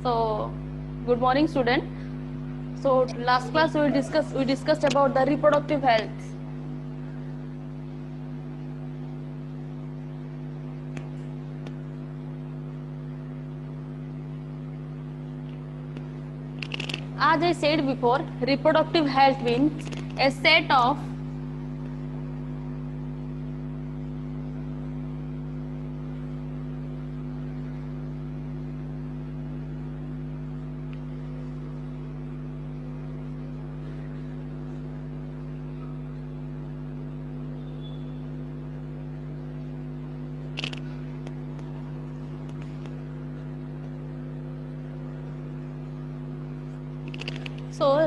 So, good morning, student. So, last class we discussed about the reproductive health. As I said before, reproductive health means a set of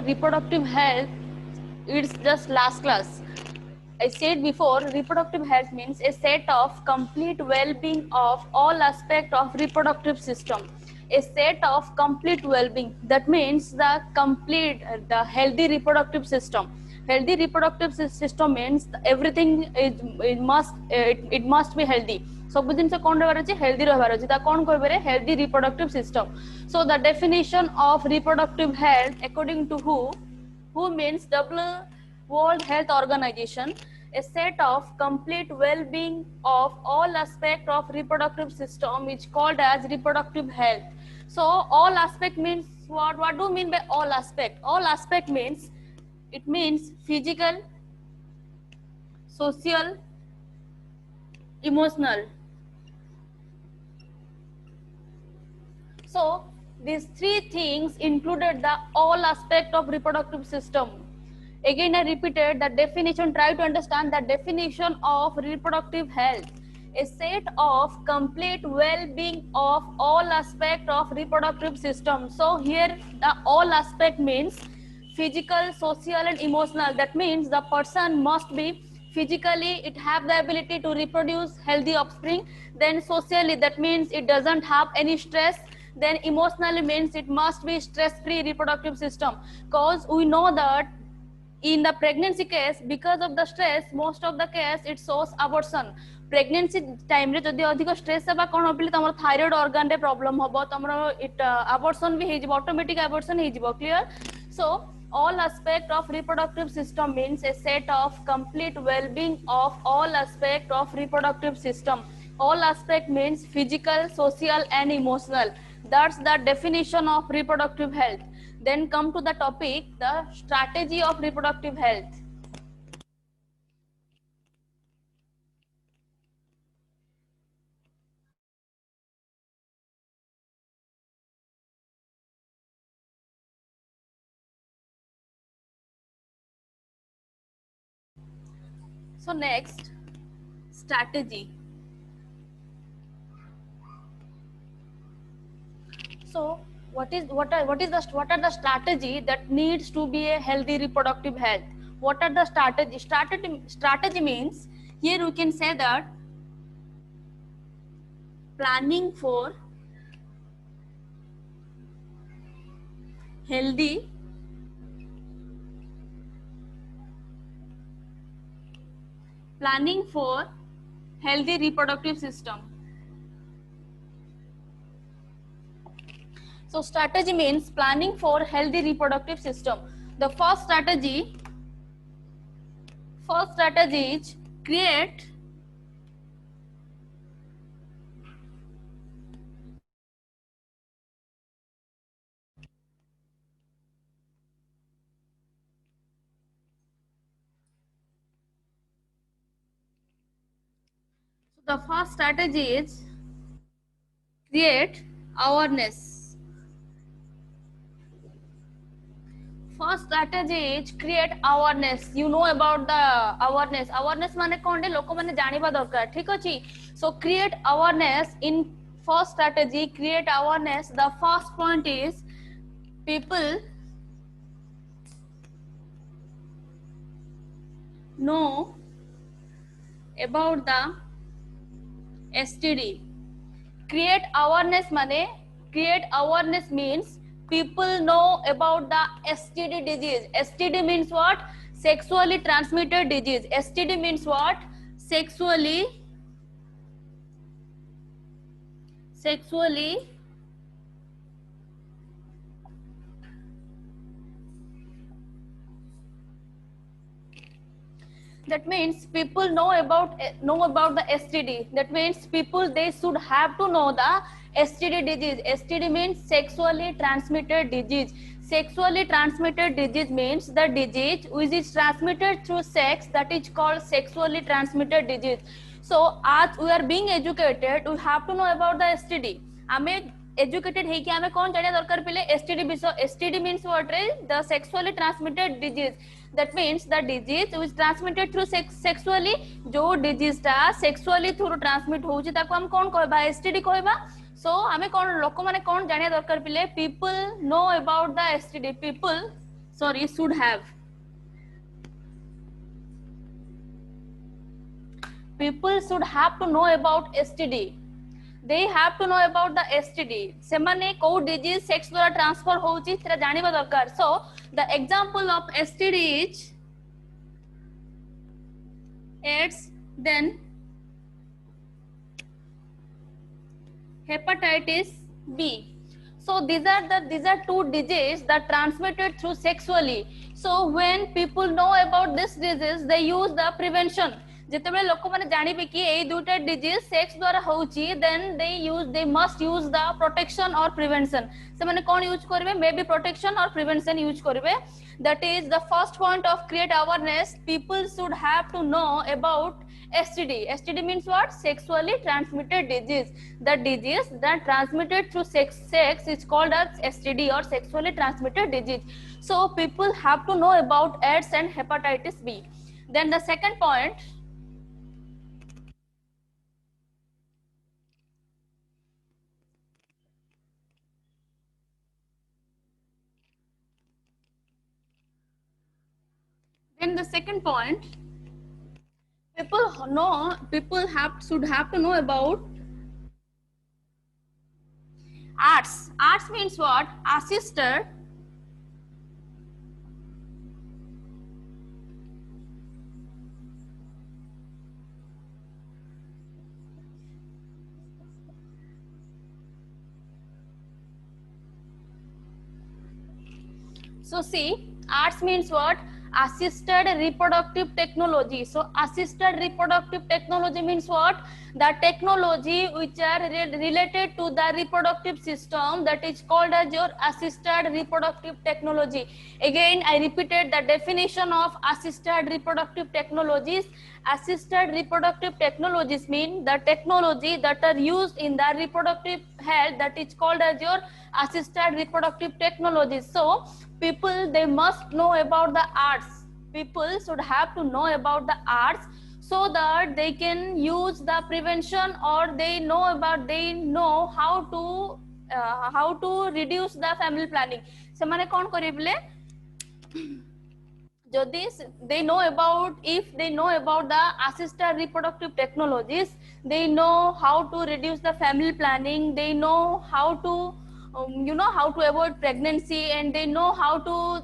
reproductive health, it's just last class. I said before, reproductive health means a set of complete well-being of all aspects of reproductive system. A set of complete well-being. That means the healthy reproductive system. Healthy reproductive system means everything it must be healthy. ସବୁ ଜିନିଷ କ'ଣ ରହିବାର ଅଛି healthy ରହିବାର ଅଛି ତା କ'ଣ କହିବାରେ healthy reproductive system. So the definition of reproductive health according to who means World Health Organization, a set of complete well-being of all aspects of reproductive system is called as reproductive health. So all aspect means what do you mean by all aspect? All aspect means it means physical, social, emotional. So these three things included the all aspect of reproductive system. Again, I repeated the definition. Try to understand the definition of reproductive health. A set of complete well-being of all aspects of reproductive system. So here the all aspect means physical, social and emotional. That means the person must be physically, it have the ability to reproduce healthy offspring. Then socially, that means it doesn't have any stress. Then emotionally means it must be stress-free reproductive system. Because we know that in the pregnancy case, because of the stress, most of the case it shows abortion. Pregnancy time रे जदि अधिक stress हेबा कोन होबली तमर thyroid organ रे problem होबो तमर it abortion भी हेजिबो automatic abortion हेजिबो clear. So all aspect of reproductive system means a set of complete well-being of all aspect of reproductive system. All aspect means physical, social and emotional. That's the definition of reproductive health. Then come to the topic, the strategy of reproductive health. So next, strategy. So what are the strategy that needs to be a healthy reproductive health? What are the strategy? Strategy means here we can say that planning for healthy reproductive system. So strategy means planning for healthy reproductive system. The first strategy is create create awareness. First strategy is create awareness. You know about the awareness. Awareness माने कौन लोक माने जानिबा दरकार ठीक अछि. So create awareness in first strategy. Create awareness. The first point is people know about the STD. Create awareness means people know about the STD disease. STD means what? Sexually transmitted disease. STD means what? Sexually That means people know about the STD. That means people, they should have to know the STD disease. STD means sexually transmitted disease. Sexually transmitted disease means the disease which is transmitted through sex, that is called sexually transmitted disease. So as we are being educated, we have to know about the STD. आमे educated है कि आमे कौन जाने दरकार पहले STD विषय. STD means what is the sexually transmitted disease. That means the disease which is transmitted through sexually. जो disease टा sexually through transmit होउची ताको हम कौन कहबा STD कहबा. So आमे कौन लोक माने कौन जाने दरकार पहले people know about the STD. People should have. People should have to know about STD. They have to know about the STD. सेमाने को disease sex द्वारा transfer होउची तेरा जानिबा दरकार. So the example of STD is AIDS, then hepatitis B. So these are two diseases that transmitted through sexually. So when people know about this disease, they use the prevention. ଯେତେବେଳେ ଲୋକମାନେ ଜାଣିବେ କି ଏଇ ଦୁଇଟା disease sex ଦ୍ୱାରା ହଉଛି, then they must use the protection or prevention. ସେମାନେ କଣ ୟୁଜ କରିବେ? ମେ ବି protection or prevention ୟୁଜ କରିବେ. That is the first point of create awareness. People should have to know about STD. STD means what? Sexually transmitted disease. The disease that transmitted through sex is called as STD or sexually transmitted disease. So people have to know about AIDS and hepatitis B. Then the second point, people should have to know about arts. Arts means what? Assisted So see, arts means what? Assisted reproductive technology. So assisted reproductive technology means what? The technology which are related to the reproductive system, that is called as your assisted reproductive technology. Again, I repeated the definition of assisted reproductive technologies. Assisted reproductive technologies mean the technology that are used in the reproductive health, that is called as your assisted reproductive technologies. So people, they must know about the arts. People should have to know about the arts so that they can use the prevention, or they know how to reduce the family planning. ସେମାନେ कौन करिबले? If they know about the assisted reproductive technologies, they know how to reduce the family planning, they know how to how to avoid pregnancy, and they know how to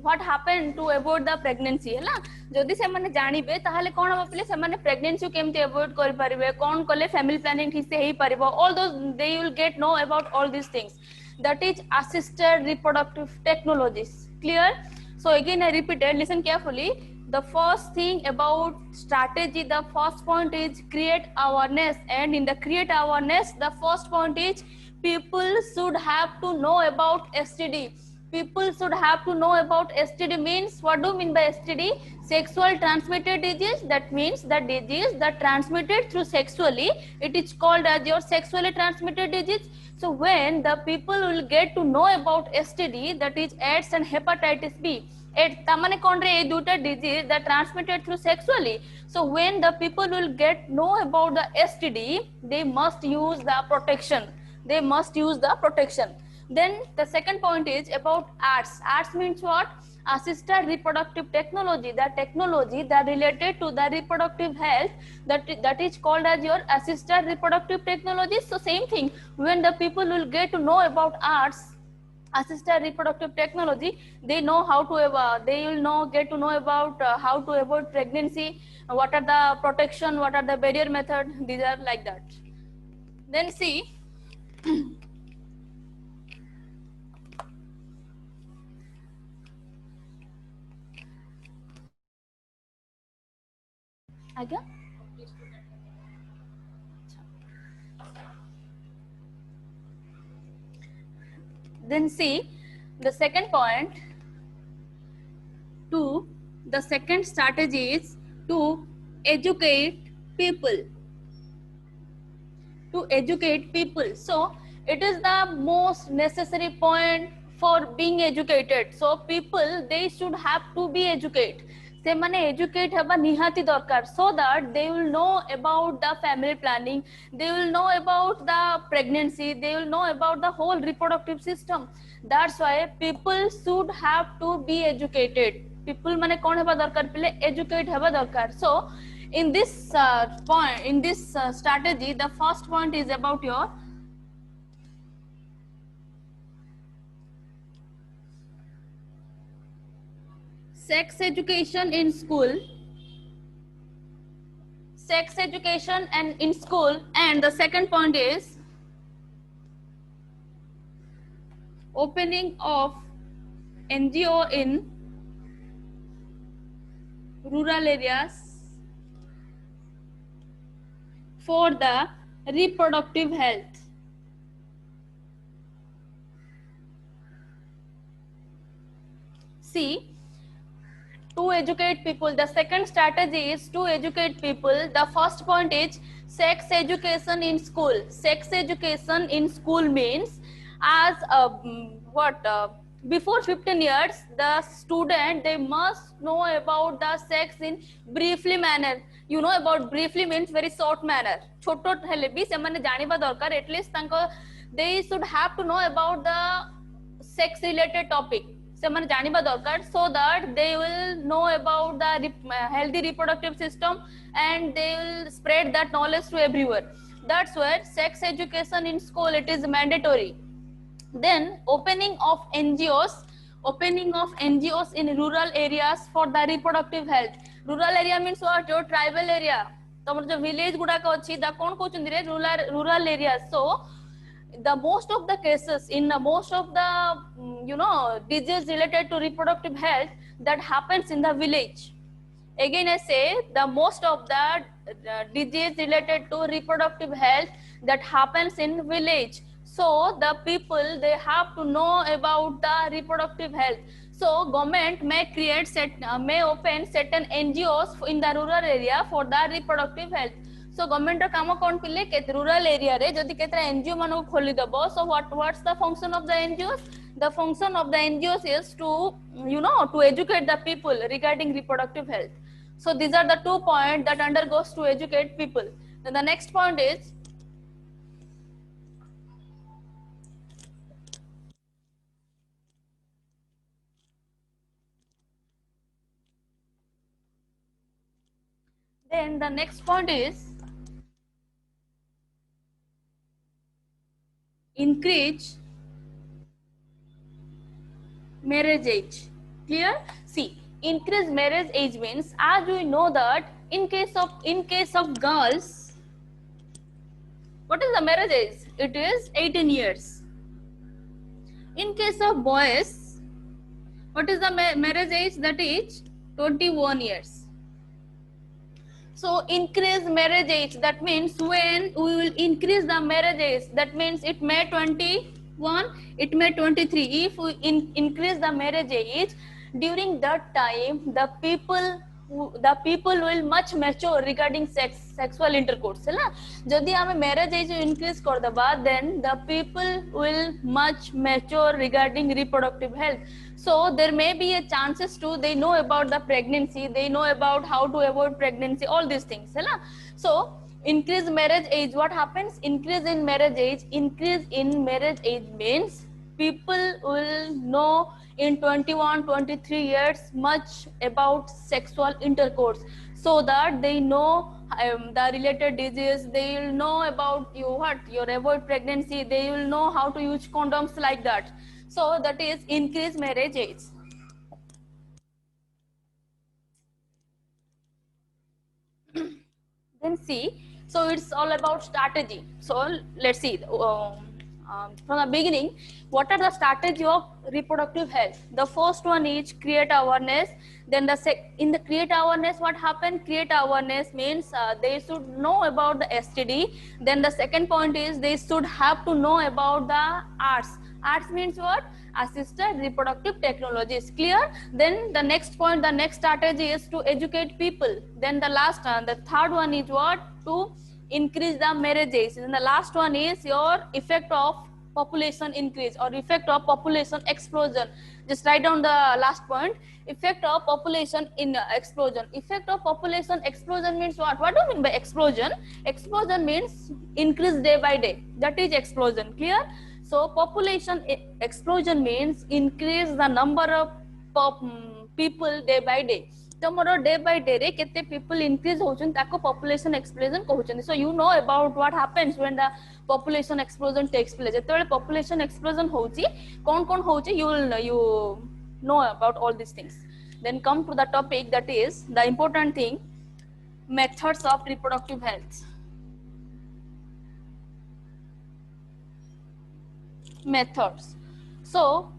what happened to avoid the pregnancy है ना. जदि से माने जानिबे ताहाले कोन हम पले से माने pregnancy केमते avoid कर परिबे, कोन कले family planning ठीक से हेई परिबो, all those they will get know about all these things. That is assisted reproductive technologies. Clear? So again I repeated, listen carefully. The first thing about strategy, the first point is create awareness, and in the create awareness, the first point is people should have to know about STD. People should have to know about STD means, what do you mean by STD? Sexual transmitted disease. That means the disease that transmitted through sexually, it is called as your sexually transmitted disease. So when the people will get to know about STD, that is AIDS and hepatitis B, tamane kondre ei duta disease that transmitted through sexually. So when the people will get know about the STD, they must use the protection. They must use the protection. Then the second point is about arts. Arts means what? Assisted reproductive technology, the technology that related to the reproductive health, that is called as your assisted reproductive technology. So same thing, when the people will get to know about arts, assisted reproductive technology, they know how to they will get to know about how to avoid pregnancy, what are the protection, what are the barrier method, these are like that. Then see आज्ञा then see the second point. To the second strategy is to educate people. To educate people. So it is the most necessary point for being educated. So people, they should have to be educated. से माने educate हेबा निहाती दरकार, so that they will know about the family planning, they will know about the pregnancy, they will know about the whole reproductive system. That's why people should have to be educated. People माने कौन हेबा दरकार, पहले educate हेबा दरकार. So in this point, in this strategy, the first point is about your sex education in school. Sex education and in school, and the second point is opening of NGO in rural areas for the reproductive health. See, to educate people, the second strategy is to educate people. The first point is sex education in school. Sex education in school means as before 15 years, the student, they must know about the sex in briefly manner. You know about briefly means very short manner. छोटो हेले भी सेमाने जानिबा दरकार, at least तांको they should have to know about the sex related topic. सेमाने जानिबा दरकार, so that they will know about the healthy reproductive system and they will spread that knowledge to everywhere. That's why sex education in school, it is mandatory. Then opening of NGOs in rural areas for the reproductive health. Rural area means what? Your tribal area. तमर जो village गुड़ा का अच्छी दा कौन को चुंदी रे rural areas. So the most of the cases in the most of the disease related to reproductive health that happens in the village. Again I say the most of the disease related to reproductive health that happens in village. So the people, they have to know about the reproductive health. So government may may open certain NGOs in the rural area for the reproductive health. So government ର କାମ କଣ ପିଲେ के rural area रे जदि केतरा NGO ମାନଙ୍କୁ ଖୋଲି दबो. So what's the function of the NGOs? The function of the NGOs is to to educate the people regarding reproductive health. So these are the 2 points that undergoes to educate people. Then the next point is increase marriage age. Clear? See, increase marriage age means, as we know that in case of girls, what is the marriage age? It is 18 years. In case of boys, what is the marriage age? That is 21 years. So increase marriage age, that means when we will increase the marriage age, that means it may 21, it may 23. If we increase the marriage age, during that time the people will much mature regarding sexual intercourse. Jodi hame marriage age increase kar daba, then the people will much mature regarding reproductive health. So there may be a chances to they know about the pregnancy, they know about how to avoid pregnancy, all these things. So increase marriage age, what happens? Increase in marriage age means people will know in 21, 23 years much about sexual intercourse, so that they know the related disease, they will know about your avoid pregnancy, they will know how to use condoms, like that. So that is increase marriage age. Then see, so it's all about strategy. So let's see, from the beginning, what are the strategy of reproductive health? The first one is create awareness. Then in the create awareness, what happened? Create awareness means they should know about the STD. Then the second point is they should have to know about the arts. Arts means what? Assisted reproductive technologies. Clear? Then the next point, the next strategy is to educate people. Then the last one, the third one is what? To increase the marriages. And the last one is your effect of population increase or effect of population explosion. Just write down the last point. Effect of population in explosion. Effect of population explosion means what? What do you mean by explosion? Explosion means increase day by day. That is explosion. Clear? So population explosion means increase the number of people day by day. tomorrow day by day re kete people increase hochun tako population explosion kohuchandi. So you know about what happens when the population explosion takes place. Jetebale population explosion hochi kon hochi you know about all these things. Then come to the topic, that is the important thing, methods of reproductive health. Methods. So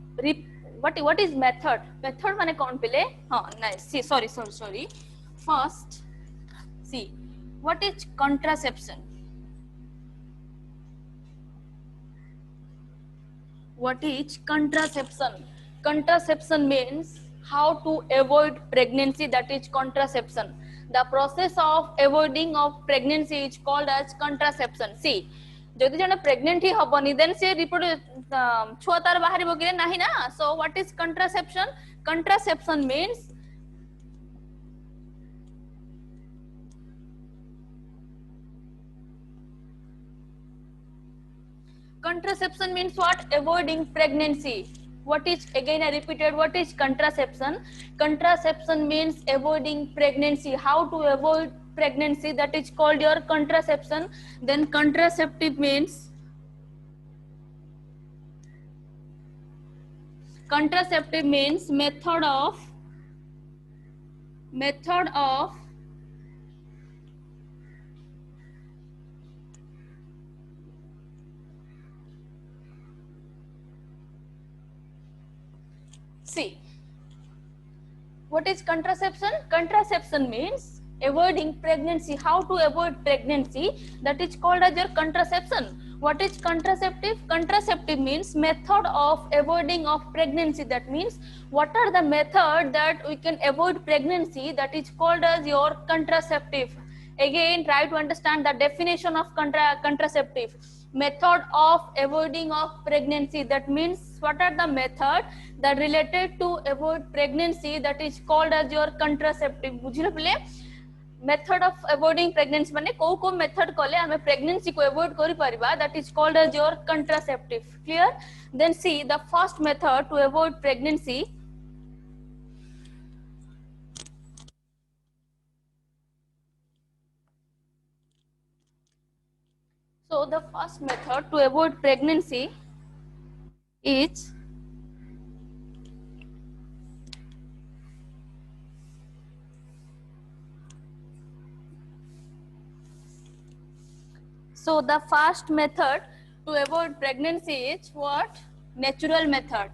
what is method? Method mane kon pile? Nice. See, sorry. First, see, what is contraception? What is contraception? Contraception means how to avoid pregnancy, that is contraception. The process of avoiding of pregnancy is called as contraception. See, যদি জনে pregnant হি হবনি দেন সে ছুয়া তার বাহারিব কি নাহি না. So what is contraception? Contraception means contraception means what? Avoiding pregnancy. What is, again I repeated, what is contraception? Contraception means avoiding pregnancy. How to avoid pregnancy, that is called your contraception. Then contraceptive means method of see, what is contraception? Contraception means avoiding pregnancy. How to avoid pregnancy, that is called as your contraception. What is contraceptive? Contraceptive means method of avoiding of pregnancy. That means what are the method that we can avoid pregnancy, that is called as your contraceptive. Again, try to understand the definition of contraceptive. Method of avoiding of pregnancy, that means what are the method that related to avoid pregnancy, that is called as your contraceptive. बुझिल पले? Method of avoiding pregnancy माने को method कले हमें pregnancy को avoid करी परिबा, that is called as your contraceptive. Clear? Then see the first method to avoid pregnancy. So the first method to avoid pregnancy is the first method to avoid pregnancy is what? Natural method.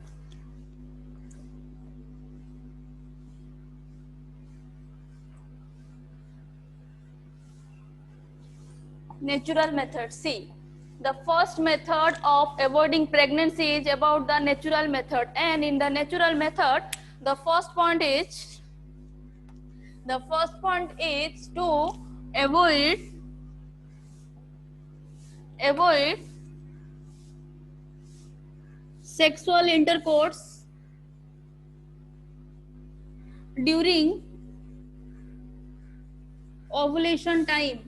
Natural method. See, the first method of avoiding pregnancy is about the natural method, and in the natural method the first point is to avoid sexual intercourse during ovulation time.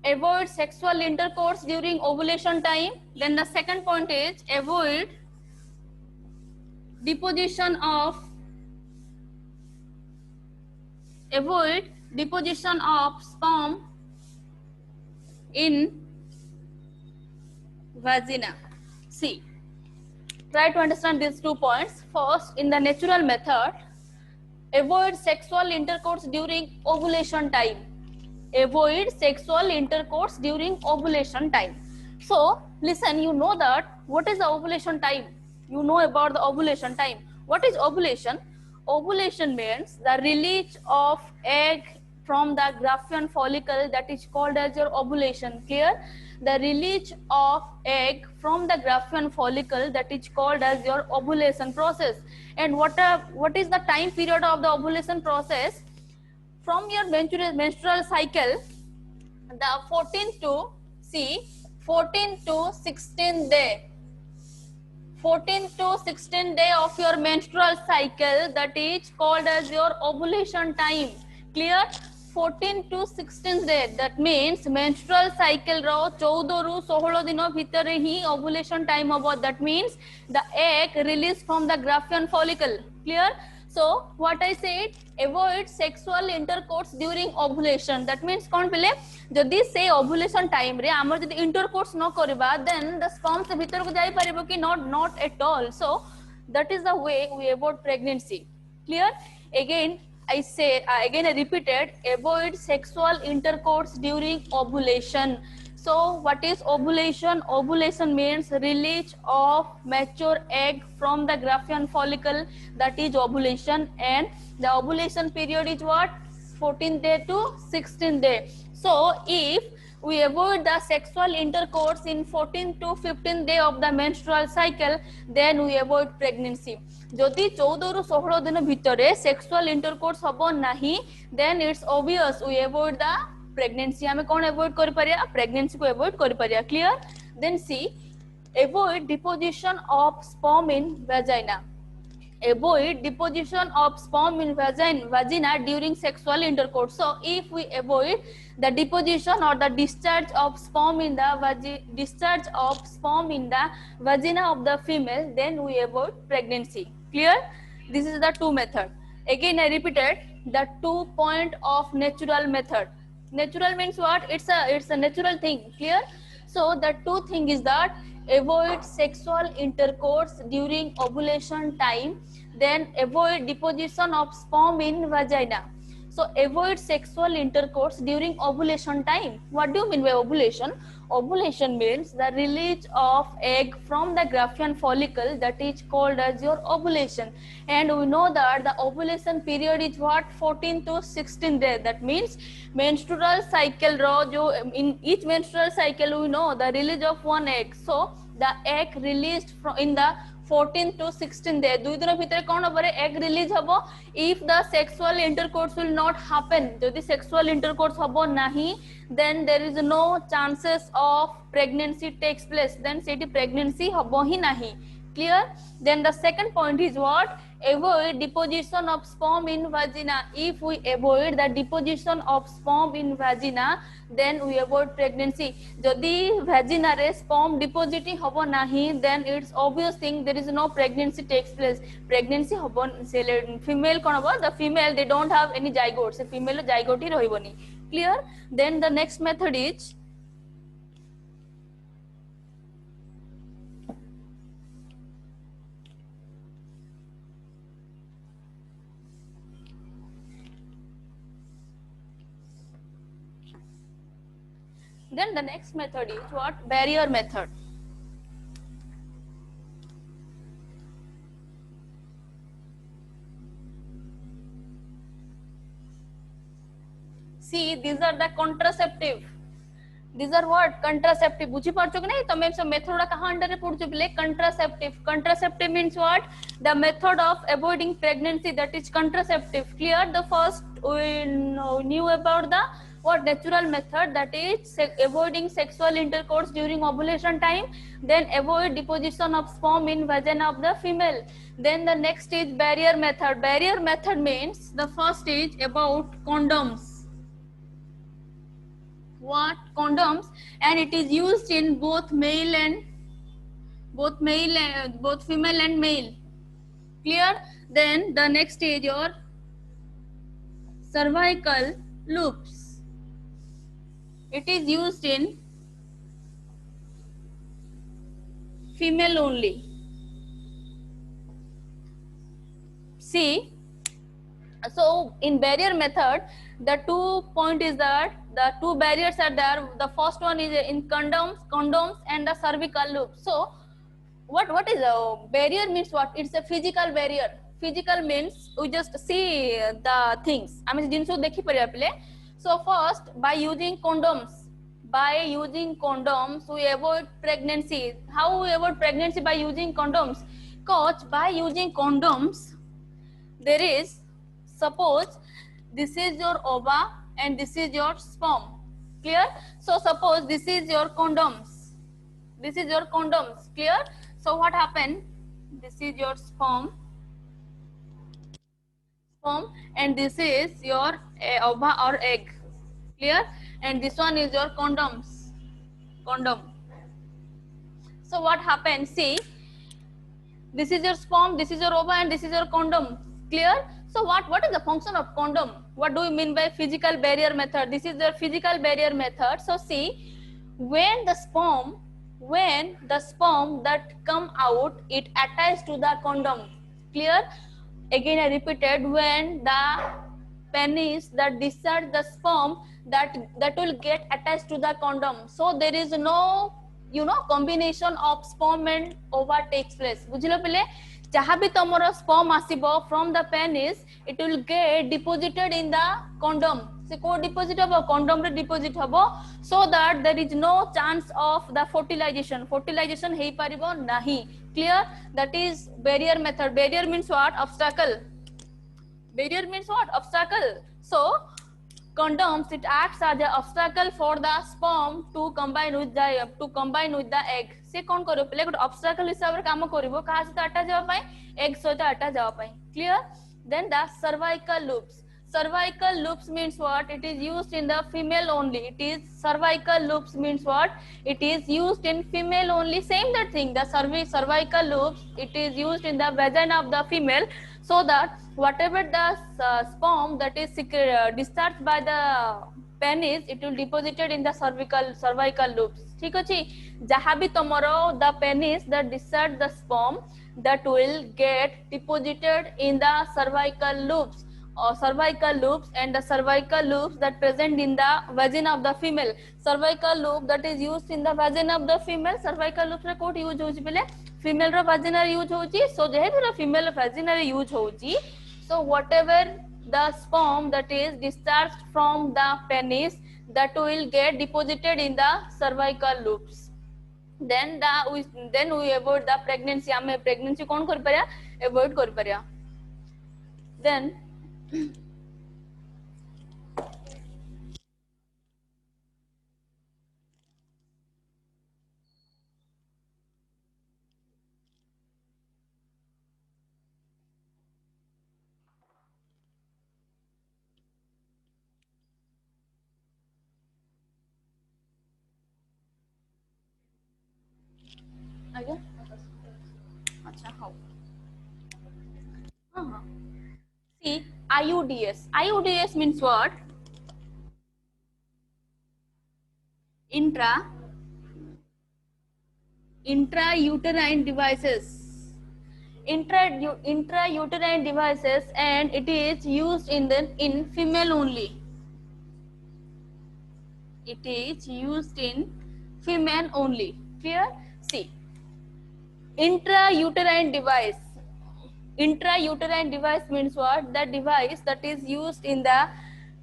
Avoid sexual intercourse during ovulation time. Then the second point is avoid deposition of sperm in vagina. See, try to understand these 2 points. First, in the natural method, avoid sexual intercourse during ovulation time. avoid sexual intercourse during ovulation time. So listen, you know that what is the ovulation time? You know about the ovulation time. What is ovulation? Ovulation means the release of egg from the Graafian follicle, that is called as your ovulation. Clear? The release of egg from the Graafian follicle, that is called as your ovulation process. And what is the time period of the ovulation process? From your menstrual cycle, the 14 to 16 day, 14 to 16 day of your menstrual cycle, that is called as your ovulation time. Clear? 14 to 16 day, that means menstrual cycle ro 14 ରୁ 16 ଦିନ ଭିତରେ ହିଁ ovulation time habo. That means the egg released from the Graafian follicle. Clear? So what I said, avoid sexual intercourse during ovulation. That means कौन पहले जदि से ovulation time रे आमर जदि intercourse न करिबा, then the sperm से भीतर को जाई परिबो कि not at all. So that is the way we avoid pregnancy. Clear? Again I say, again I repeated, avoid sexual intercourse during ovulation. So what is ovulation? Ovulation means release of mature egg from the Graafian follicle, that is ovulation, and the ovulation period is what? 14th day to 16th day. So if we avoid the sexual intercourse in 14th to 15th day of the menstrual cycle, then we avoid pregnancy. जदि 14 ରୁ 16 दिन भितरे sexual intercourse हबो नाही, then it's obvious we avoid the pregnancy. हमें कौन avoid कर परिया? Pregnancy को avoid कर परिया. Clear? Then see, avoid deposition of sperm in vagina. Avoid deposition of sperm in vagina during sexual intercourse. So if we avoid the deposition or the discharge of sperm in the vagina of the female, then we avoid pregnancy. Clear? This is the two method. Again I repeated, the 2 point of natural method. Natural means what? It's a natural thing. Clear? So the two thing is that avoid sexual intercourse during ovulation time, then avoid deposition of sperm in vagina. So avoid sexual intercourse during ovulation time. What do you mean by ovulation? Ovulation means the release of egg from the Graafian follicle, that is called as your ovulation. And we know that the ovulation period is what? 14 to 16 days. That means menstrual cycle ro, in each menstrual cycle we know the release of one egg. So the egg released in the 14 to 16 day, दुई दिन भितर कौन हम egg release हबो. If the sexual intercourse will not happen, जदि sexual intercourse हबो नहीं, then there is no chances of pregnancy takes place, then Sethi pregnancy हबो ही नहीं. Clear? Then the second point is what? Avoid deposition of sperm in vagina. If we avoid the deposition of sperm in vagina, then we avoid pregnancy. Jodi vagina re sperm deposit hobo nahi, then it's obvious thing there is no pregnancy takes place. Pregnancy hobo female kon hobo, the female they don't have any zygote, so female zygote hi rahiboni. Clear? Then the next method is then the next method is what? Barrier method. See, these are the contraceptive. These are what? Contraceptive. बुझी पारछो कि नहीं? तमे सब method उडा कहां under रे पडछो बिले? Contraceptive. Contraceptive means what? The method of avoiding pregnancy, that is contraceptive. Clear? The first we knew about the what? Natural method, that is avoiding sexual intercourse during ovulation time, then avoid deposition of sperm in vagina of the female. Then the next is barrier method. Barrier method means the first is about condoms. What? Condoms, and it is used in both female and male. Clear? Then the next is your cervical loops. It is used in female only. See, so in barrier method, the 2 point is that the two barriers are there. The first one is in condoms and the cervical loop. So what is a barrier means? What? It's a physical barrier. Physical means we just see the things. I mean, jinsu dekhi pariya pile. So first, by using condoms, we avoid pregnancy. How we avoid pregnancy? By using condoms. Because by using condoms, there is, suppose this is your ova and this is your sperm. Clear? So suppose this is your condoms. This is your condoms. Clear? So what happened? This is your sperm, and this is your ova or egg. Clear? And this one is your condom. So what happens? See, this is your sperm, this is your ova, and this is your condom. Clear? So what is the function of condom? What do we mean by physical barrier method? This is the physical barrier method. So see, when the sperm that come out, it attaches to the condom. Clear? Again I repeated, when the penis that discharge the sperm, that will get attached to the condom. So there is no combination of sperm and ova takes place. बुझिलो पहले जहाँ भी तमरो sperm आसिबो from the penis, it will get deposited in the condom. से को deposit हबो, condom रे deposit हबो, so that there is no chance of the fertilization हेई परिबो नहीं. Clear? That is barrier method. Barrier means what? Obstacle. Barrier means what? Obstacle. So condoms, it acts as an obstacle for the sperm to combine with the egg. से कौन करो पहले गोटे obstacle हिसाब रे काम करिवो कहा सहित अटैच जावा पई, egg सहित अटैच जावा पई. Clear? Then the cervical loops. Cervical loops means what? It is used in the female only. It is cervical loops means what? It is used in female only. Same that thing. The cervical loops, it is used in the vagina of the female, so that whatever the sperm that is discharged by the penis, it will deposited in the cervical loops. ठीक अछि? जहाँ भी तमरो the penis that discharge the sperm, that will get deposited in the cervical loops. And the cervical loops that present in the vagina of the female. Cervical loop that is used in the vagina of the female. Cervical loops रे coat use होची पहले female रो vagina रे use होची. So जेहे भी female vagina रे use होची, so whatever the sperm that is discharged from the penis, that will get deposited in the cervical loops. Then we avoid the pregnancy. आमे pregnancy कौन कर परिया? Avoid कर परिया. Then again, अच्छा how? See, IUDs. IUDs means what? Intrauterine devices. Intrauterine devices, and it is used in female only. It is used in female only. Clear? See, intrauterine device. Intrauterine device means what? The device that is used in the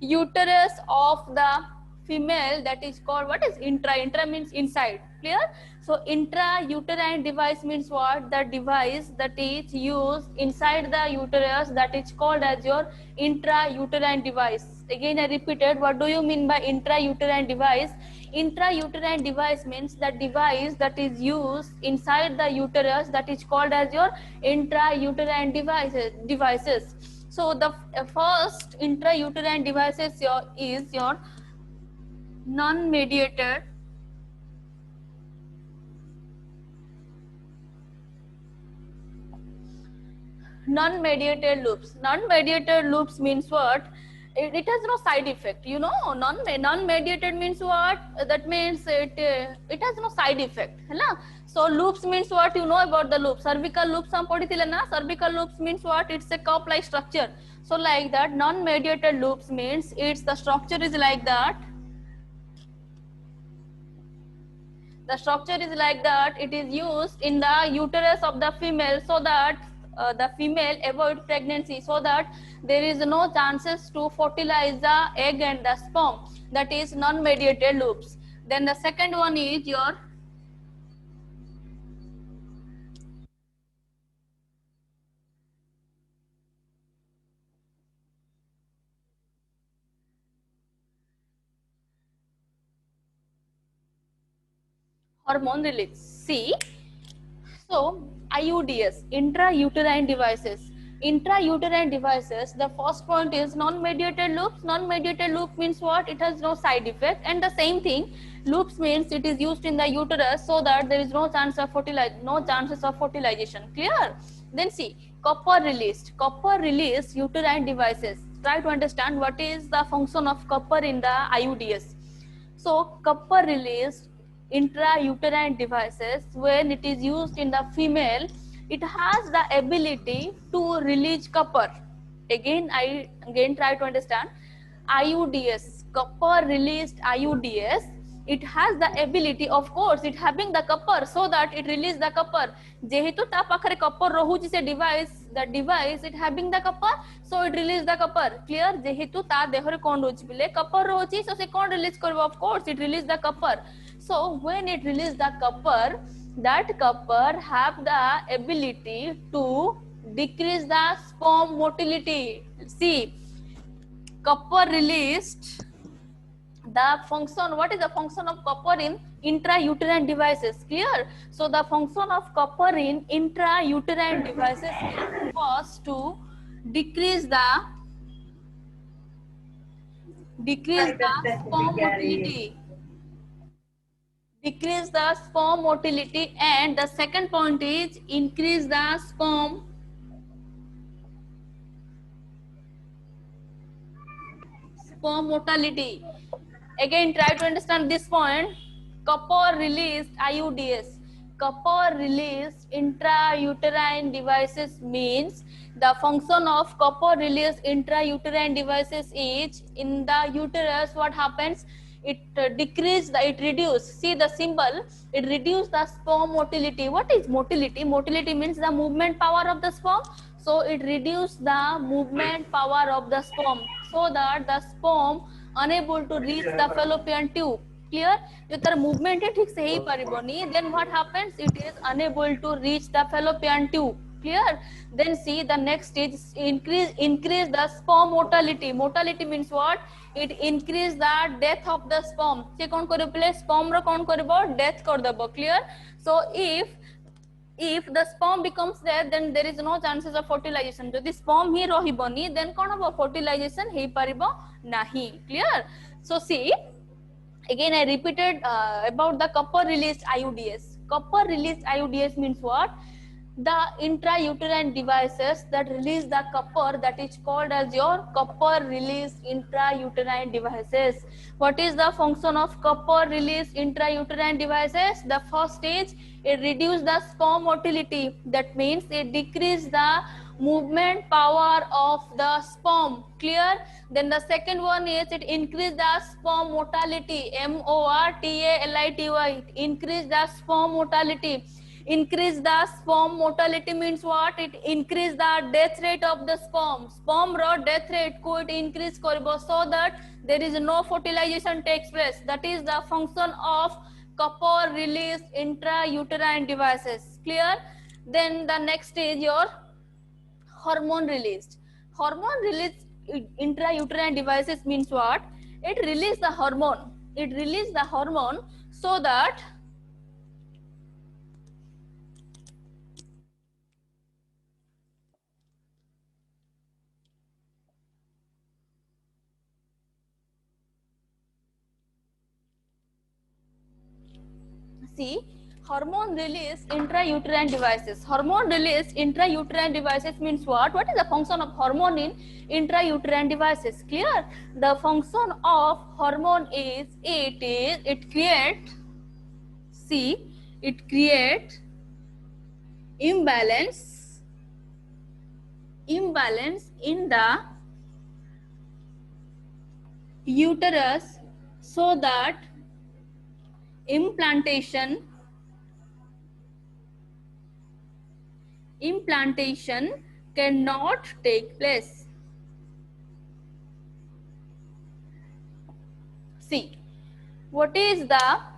uterus of the female, that is called, what is intra? Intra means inside. Clear? So intrauterine device means what? The device that is used inside the uterus, that is called as your intrauterine device. Again I repeated, what do you mean by intrauterine device? Intrauterine device means the device that is used inside the uterus, that is called as your intrauterine devices. So the first intrauterine devices is your non-mediated loops. Non-mediated loops means what? It has no side effect. Non-mediated means what? That means it has no side effect. So loops means what? You know about the loops. Cervical loops हम पढ़ी थी ना. Cervical loops means what? It's a cup-like structure. So like that, non-mediated loops means it's the structure is like that. The structure is like that. It is used in the uterus of the female so that the female avoid pregnancy, so that there is no chances to fertilize the egg and the sperm. That is non-mediated loops. Then the second one is your hormone release. See, so IUDs, intrauterine devices. Intrauterine devices, the first point is non-mediated loops. Non-mediated loop means what? It has no side effect. And the same thing, loops means it is used in the uterus so that there is no chance of chances of fertilization. Clear? Then see, copper released uterine devices. Try to understand what is the function of copper in the IUDs. So copper released intrauterine devices, when it is used in the female, it has the ability to release copper. I try to understand. IUDs, copper released IUDs, it has the ability, of course it having the copper, so that it release the copper. जेहेतु ता पाखरे copper रहुची से device, the device it having the copper, so it release the copper. Clear? जेहेतु ता देहरे कोन रोची बिले copper रोची, so से कोन release करबो? Of course it release the copper. So when it release the copper, that copper have the ability to decrease the sperm motility. See, copper released, the function, what is the function of copper in intrauterine devices? Clear? So the function of copper in intrauterine devices was to decrease the sperm motility. Decrease the sperm motility, and the second point is increase the sperm motility. Again, try to understand this point. Copper released IUDs, copper released intrauterine devices means the function of copper released intrauterine devices is in the uterus. What happens? It reduce. See the symbol. It reduce the sperm motility. What is motility? Motility means the movement power of the sperm. So it reduce the movement power of the sperm, so that the sperm unable to reach the fallopian tube. Clear? जो तार movement है ठीक से ही परिबोनी, then what happens? It is unable to reach the fallopian tube. Clear? Then see the next stage, increase the sperm motility. Motility means what? It increase the death of the sperm. से कौन करे पहले sperm रो कौन करे बो death कर दबो. Clear? So if the sperm becomes dead, then there is no chances of fertilization. Jodi sperm hi rahiboni, then kon hobo? Fertilization hei paribo nahi. Clear? So see, again I repeated about the copper released IUDs. Copper released IUDs means what? The intrauterine devices that release the copper, that is called as your copper released intrauterine devices. What is the function of copper released intrauterine devices? The first stage, it reduce the sperm motility. That means it decrease the movement power of the sperm. Clear? Then the second one is it increase the sperm motility. MORTALITY. Increase the sperm motility. Increase the sperm motility means what? It increase the death rate of the sperm. Sperm raw death rate could increase korbo, so that there is no fertilization takes place. That is the function of copper released intrauterine devices. Clear? Then the next is your hormone released. Hormone released intrauterine devices means what? It release the hormone. It release the hormone so that see, hormone release intrauterine devices. Hormone release intrauterine devices means what? What is the function of hormone in intrauterine devices? Clear? The function of hormone is it creates, see, it create imbalance in the uterus so that implantation cannot take place. See, what is the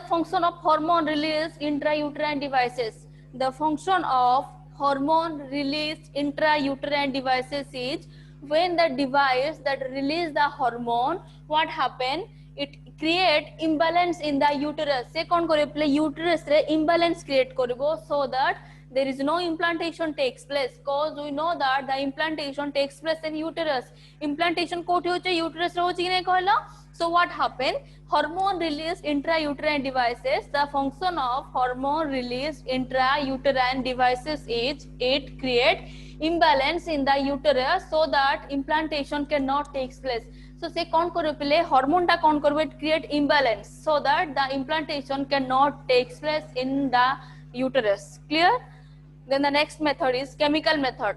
function of hormone release intrauterine devices? The function of hormone released intrauterine devices is when the device that release the hormone, what happen? It create imbalance in the uterus. Se kon kore pele uterus re imbalance create koribo so that there is no implantation takes place, because we know that the implantation takes place in uterus. Implantation koti hoche uterus re hoche ki nahi kahla. So what happen? Hormone release intrauterine devices. The function of hormone release intrauterine devices is it create imbalance in the uterus so that implantation cannot take place. So say kon kore pele hormone ta kon korbe, it create imbalance so that the implantation cannot take place in the uterus. Clear? Then the next method is chemical method.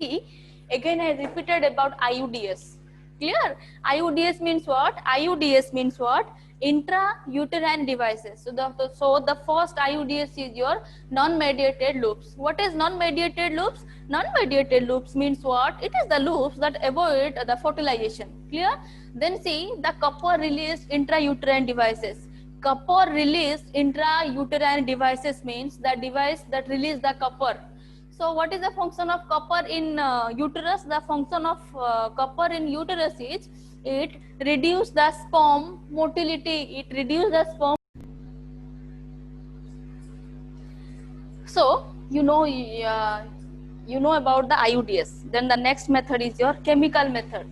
See, again I repeated about IUDs. Clear? IUDs means what? IUDs means what? Intrauterine devices. So the first IUDs is your non-mediated loops. What is non-mediated loops? Non-mediated loops means what? It is the loops that avoid the fertilization. Clear? Then see the copper released intrauterine devices. Copper released intrauterine devices means the device that release the copper. So what is the function of copper in uterus? The function of copper in uterus is it reduce the sperm motility. It reduce the sperm. So you know about the IUDs. Then the next method is your chemical method.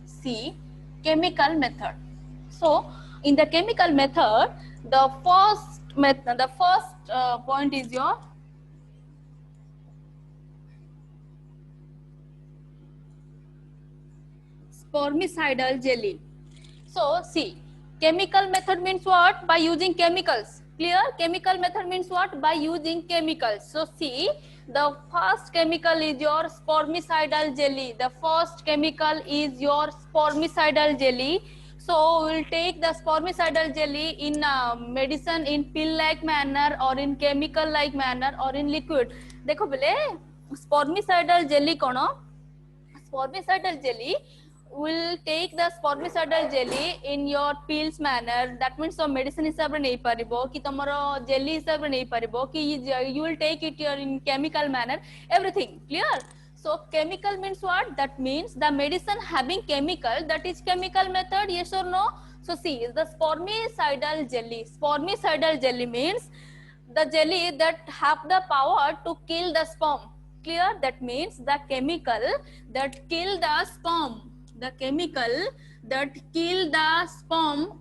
See, chemical method. So in the chemical method, the first point is your spermicidal jelly. So see, chemical method means what? By using chemicals. Clear? Chemical method means what? By using chemicals. So see, the first chemical is your spermicidal jelly. The first chemical is your spermicidal jelly. So we will take the spermicidal jelly in medicine in pill-like manner or in chemical-like manner or in liquid. देखो बोले spermicidal jelly कोनो? Spermicidal jelly will take the spermicidal jelly in your pills manner. That means so medicine हिसाब रे नहीं परिबो कि तमरो jelly हिसाब रे नहीं परिबो कि you will take it in chemical manner. Everything clear? So chemical means what? That means the medicine having chemical, that is chemical method, yes or no? So see, the spermicidal jelly. Spermicidal jelly means the jelly that have the power to kill the sperm. Clear? That means the chemical that kill the sperm. The chemical that kill the sperm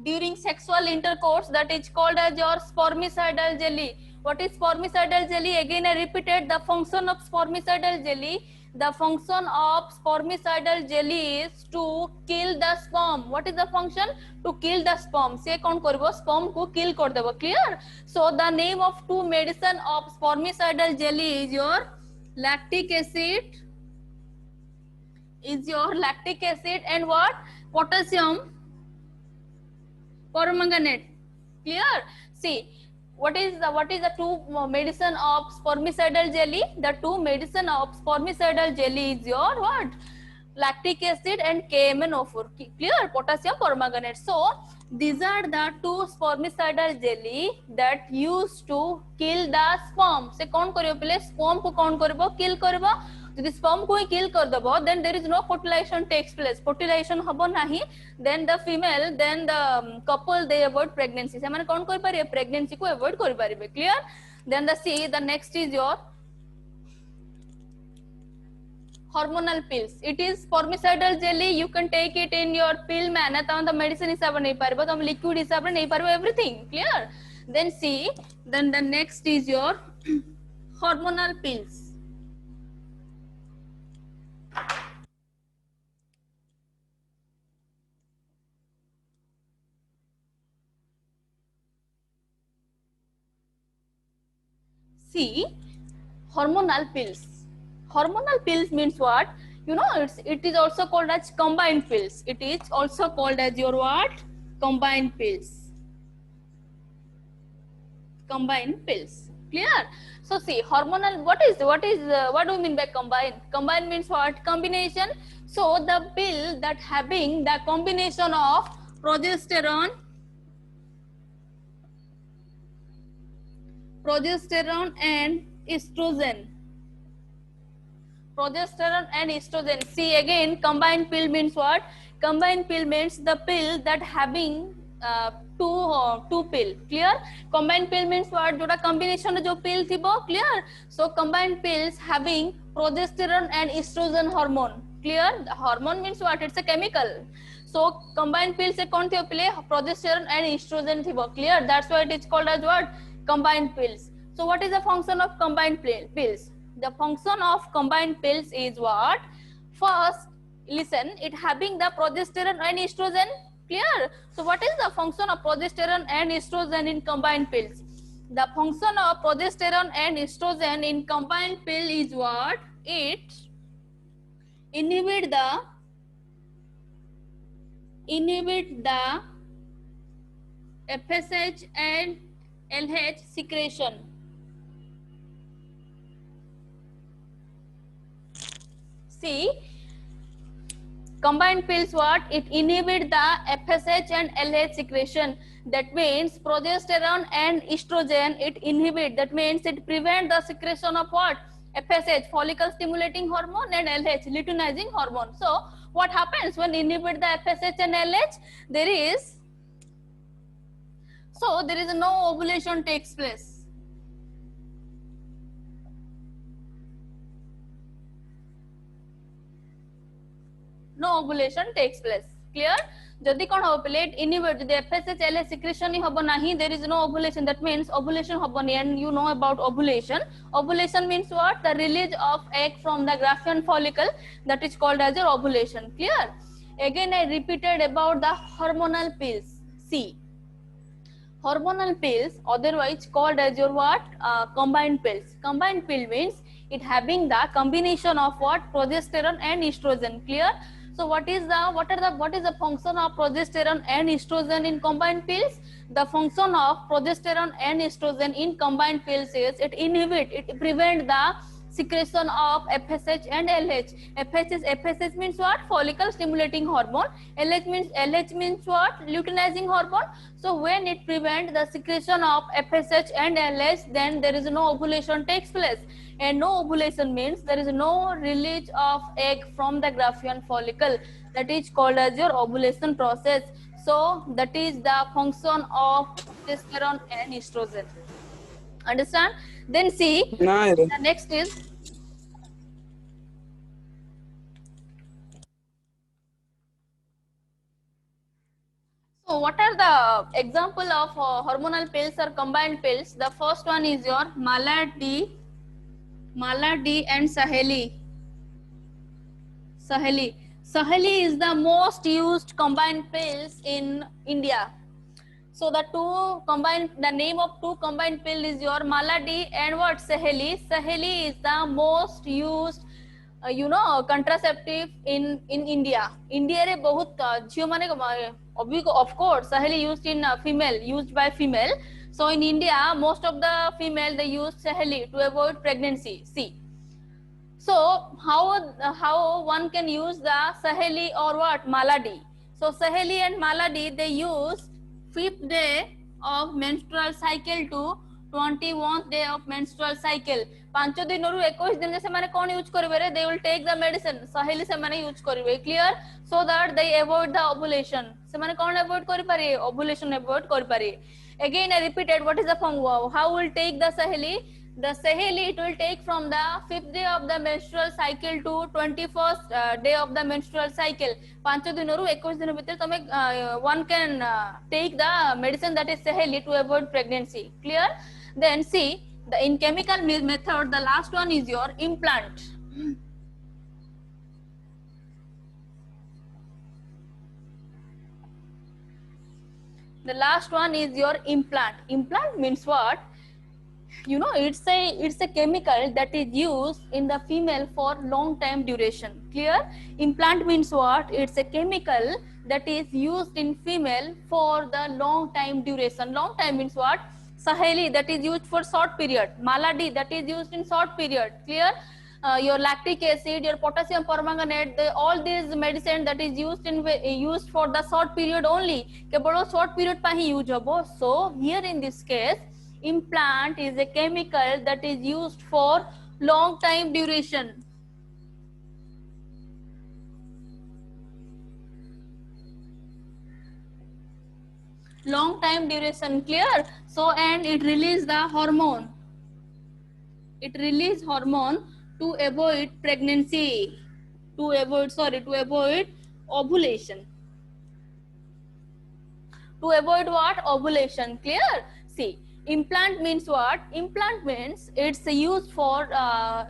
during sexual intercourse, that is called as your spermicidal jelly. What is spermicidal jelly? Again I repeated the function of spermicidal jelly. The function of spermicidal jelly is to kill the sperm. What is the function? To kill the sperm. Se kon korbo sperm ko kill kor debo. Clear? So the name of two medicine of spermicidal jelly is your lactic acid. Is your lactic acid and what? Potassium permanganate. Clear? See, what is the two medicine of spermicidal jelly? The two medicine of spermicidal jelly is your what? Lactic acid and KMNO4. Clear? Potassium permanganate. So these are the two spermicidal jelly that used to kill the sperm. Se kon karibo pele sperm ko kon karibo? Kill karibo. If the sperm को kill कर दबो, then there is no fertilization takes place. Fertilization हबो नहीं, then the female, then the couple they avoid pregnancy. से माने कौन कोई पारे pregnancy को avoid कोई पारे. Clear? Then the next is your hormonal pills. It is spermicidal jelly. You can take it in your pill manner. तब तो medicine हिसाब नहीं पारिबो, तो liquid हिसाब नहीं पारिबो, everything clear. Then see, then the next is your hormonal pills. See, hormonal pills. Hormonal pills means what? You know, it is also called as combined pills. It is also called as your what? Combined pills. Combined pills. Clear? So see, hormonal. What do you mean by combine? Combine means what? Combination. So the pill that having the combination of progesterone and estrogen. Progesterone and estrogen. See again, combined pill means what? Combined pill means the pill that having two pill. Clear? Combined pill means what? जोटा combination जो pill थी वो clear? So combined pills having progesterone and estrogen hormone. Clear? The hormone means what? It's a chemical. So combined pill से कौन थी पिले? Progesterone and estrogen थी वो. Clear? That's why it is called as what? Combined pills. So what is the function of combined pills? The function of combined pills is what? First, listen, it having the progesterone and estrogen. Clear? So what is the function of progesterone and estrogen in combined pills? The function of progesterone and estrogen in combined pill is what? It inhibit the FSH and LH secretion. See, combined pills what? It inhibit the FSH and LH secretion. That means progesterone and estrogen it inhibit. That means it prevent the secretion of what? FSH, follicle stimulating hormone, and LH, luteinizing hormone. So what happens when inhibit the FSH and LH? There is no ovulation takes place. No ovulation takes place. Clear? जदि कौन हो plate inhibit जदि FSH LH secretion ही हबो नहीं, there is no ovulation. That means ovulation हबोनी. And you know about ovulation. Ovulation means what? The release of egg from the Graafian follicle. That is called as your ovulation. Clear? Again I repeated about the hormonal pills. See, hormonal pills otherwise called as your what? Combined pills. Combined pill means it having the combination of what? Progesterone and estrogen. Clear? So what is the function of progesterone and estrogen in combined pills? The function of progesterone and estrogen in combined pills is it prevent the secretion of FSH and LH. FSH means what? Follicle stimulating hormone. LH means what? Luteinizing hormone. So when it prevents the secretion of FSH and LH, then there is no ovulation takes place. And no ovulation means there is no release of egg from the Graafian follicle. That is called as your ovulation process. So that is the function of progesterone and estrogen. Understand? Then see, the next is so what are the example of hormonal pills or combined pills? The first one is your Malad-D and Saheli. Saheli is the most used combined pills in India. So the name of two combined pill is your Malad-D and what? Saheli. Saheli is the most used contraceptive in India. India रे बहुत झियो माने of course Saheli used by female. So in India most of the female they use Saheli to avoid pregnancy. See, so how one can use the Saheli or what? Malad-D. So Saheli and Malad-D they use 5th day of menstrual cycle to 21st day of menstrual cycle. 5 दिन रु 21 दिन से माने कौन use करिवे रे? They will take the medicine. Saheli से माने यूज करिवे. Clear? So that they avoid the ovulation. से माने कौन avoid करि पारे? Ovulation avoid करि पारे. Again I repeated what is the how will take the Saheli? The Saheli, it will take from the 5th day of the menstrual cycle to 21st day of the menstrual cycle. 5 दिन रु 21 दिन भीतर तमे one can take the medicine that is Saheli to avoid pregnancy. Clear? Then see in chemical method, the last one is your implant. The last one is your implant. Implant means what? You know, it's a chemical that is used in the female for long time duration. Clear? Implant means what? It's a chemical that is used in female for the long time duration. Long time means what? Saheli, that is used for short period. Maladi, that is used in short period. Clear? Your lactic acid, your potassium permanganate, all these medicine that is used for the short period only. Kebolo short period pa hi use hobo. So here in this case, implant is a chemical that is used for long time duration. Long time duration, clear? So, and it release the hormone. It release hormone to avoid pregnancy, to avoid ovulation. To avoid what? Ovulation. Clear? See, implant means what? Implant means it's used for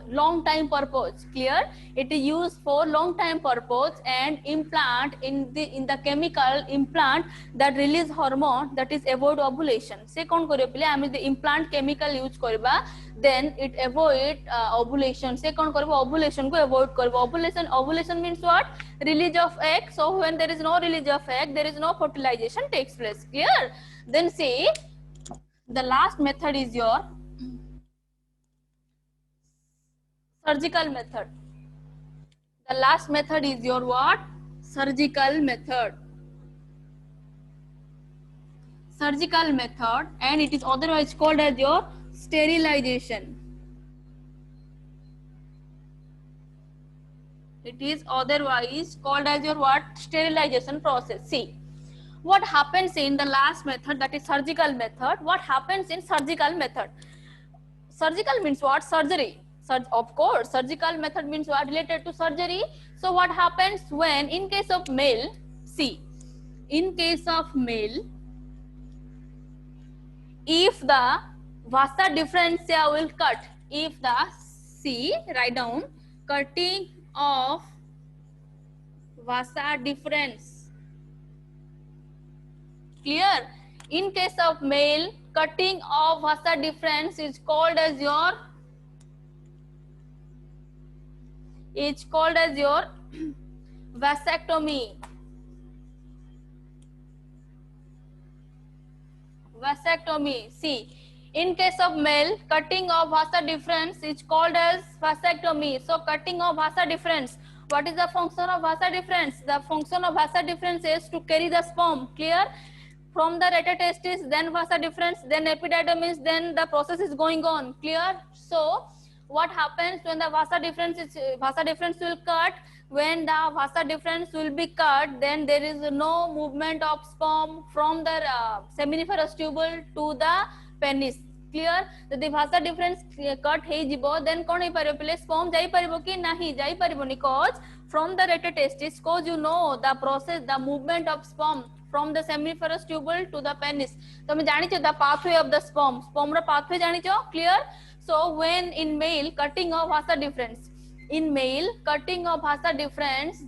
long time purpose. Clear? It is used for long time purpose, and implant in the chemical implant that release hormone that is avoid ovulation. Se kon koriyo pile ame the implant chemical use koriba, then it avoid ovulation. Se kon koribo ovulation ko avoid koribo. Ovulation means what? Release of egg. So when there is no release of egg, there is no fertilization takes place. Clear? Then see, the last method is your surgical method. The last method is your what? Surgical method. Surgical method, and it is otherwise called as your sterilization. It is otherwise called as your what? Sterilization process. See, what happens in the last method, that is surgical method. What happens in surgical method? Surgical means what? Surgery. Of course, surgical method means what? Related to surgery. So what happens when in case of male, see, in case of male, if the vasa differentia will cut, if the, see, write down, cutting of vasa difference. Clear? In case of male, cutting of vasa difference is called as your vasectomy. Vasectomy. See, in case of male, cutting of vasa difference is called as vasectomy. So cutting of vasa difference. What is the function of vasa difference? The function of vasa difference is to carry the sperm. Clear? From the retatestis, then vasa difference, then epididymis, then the process is going on. Clear? So what happens when the vasa difference will cut? When the vasa difference will be cut, then there is no movement of sperm from the seminiferous tubule to the penis. Clear? The vasa difference cut hey jibo, then kon hey paribo pile sperm jai paribo ki nahi jai pariboni, cause from the retatestis, cause you know the process, the movement of sperm from the seminiferous tubule to the penis. Tame janicho the pathway of the sperm ra pathway janicho. Clear? So when in male, cutting of vasa difference, in male, cutting of vasa difference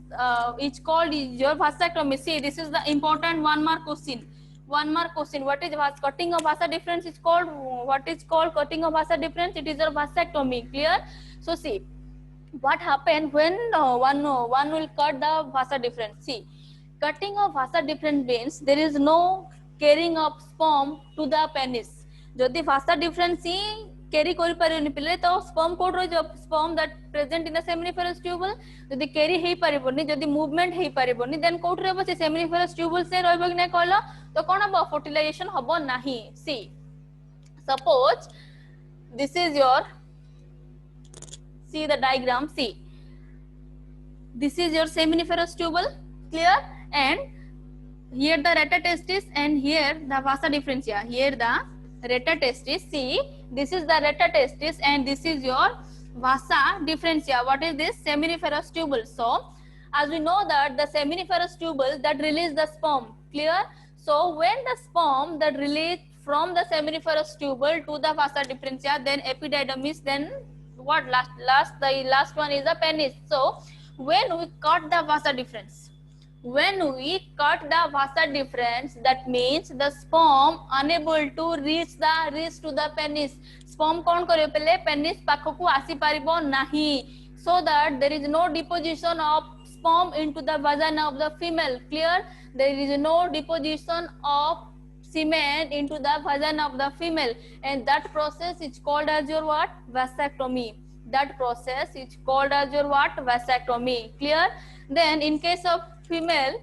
is called your vasectomy. See, this is the important one mark question. One mark question. What is cutting of vasa difference is called? What is called cutting of vasa difference? It is your vasectomy. Clear? So see, what happened when one will cut the vasa difference? See, cutting of vasa difference means there is no carrying of sperm to the penis. Jodi vasa difference he carry करी परियोनी पिले तो sperm code रही जो sperm that present in the seminiferous tubule जदी carry ही परिबोनी जदी movement ही परिबोनी then code रही बस seminiferous tubule से रही बगने कहला तो कौन अब fertilization हबो नहीं. See, suppose this is your, see the diagram. See, this is your seminiferous tubule. Clear? And here the retatestis and here the vasa differentia. Here the reta testis. See, this is the reta testis and this is your vasa differentia. What is this? Seminiferous tubule. So as we know that the seminiferous tubule that release the sperm, clear? So when the sperm that release from the seminiferous tubule to the vasa differentia, then epididymis, then what the last one is the penis. So when we cut the vasa difference, that means the sperm unable to reach to the penis. Sperm kon kariyo pele penis pakhaku asi paribo nahi, so that there is no deposition of sperm into the vagina of the female. Clear? There is no deposition of semen into the vagina of the female, and that process is called as your what? Vasectomy. That process is called as your what? Vasectomy. Clear? Then in case of female,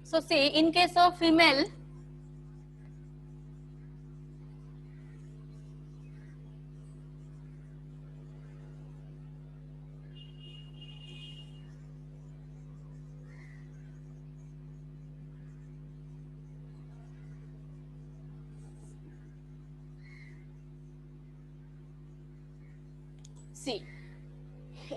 so see, in case of female, see,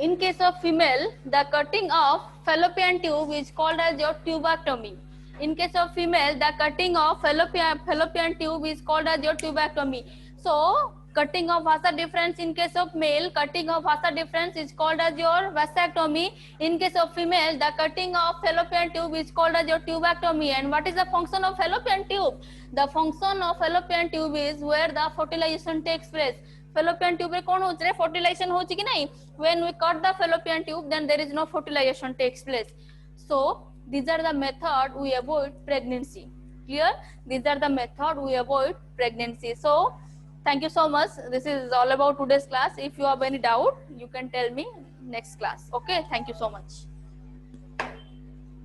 in case of female, the cutting of fallopian tube is called as your tubectomy. In case of female, the cutting of fallopian tube is called as your tubectomy. So cutting of vasa difference in case of male, cutting of vasa difference is called as your vasectomy. In case of female, the cutting of fallopian tube is called as your tubectomy. And what is the function of fallopian tube? The function of fallopian tube is where the fertilization takes place. Fallopian tube कौन हो रहा है? Fertilization हो कि नहीं? When we cut the fallopian tube, then there is no fertilization takes place. So these are the method we avoid pregnancy. Clear? These are the method we avoid pregnancy. So thank you so much. This is all about today's class. If you have any doubt, you can tell me next class. Okay? Thank you so much.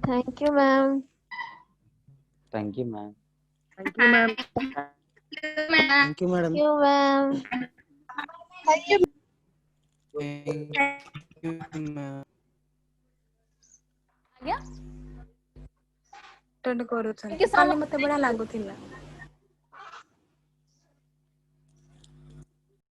Thank you, ma'am. Thank you, ma'am. Thank you, ma'am. Thank you, madam. Thank you, ma'am. Thank you, ma'am. आ गया? Attend କରୁଛନ୍ତି Thank you so କାଲି much. ମତେ ବଢିଆ ଲାଗୁଥିଲା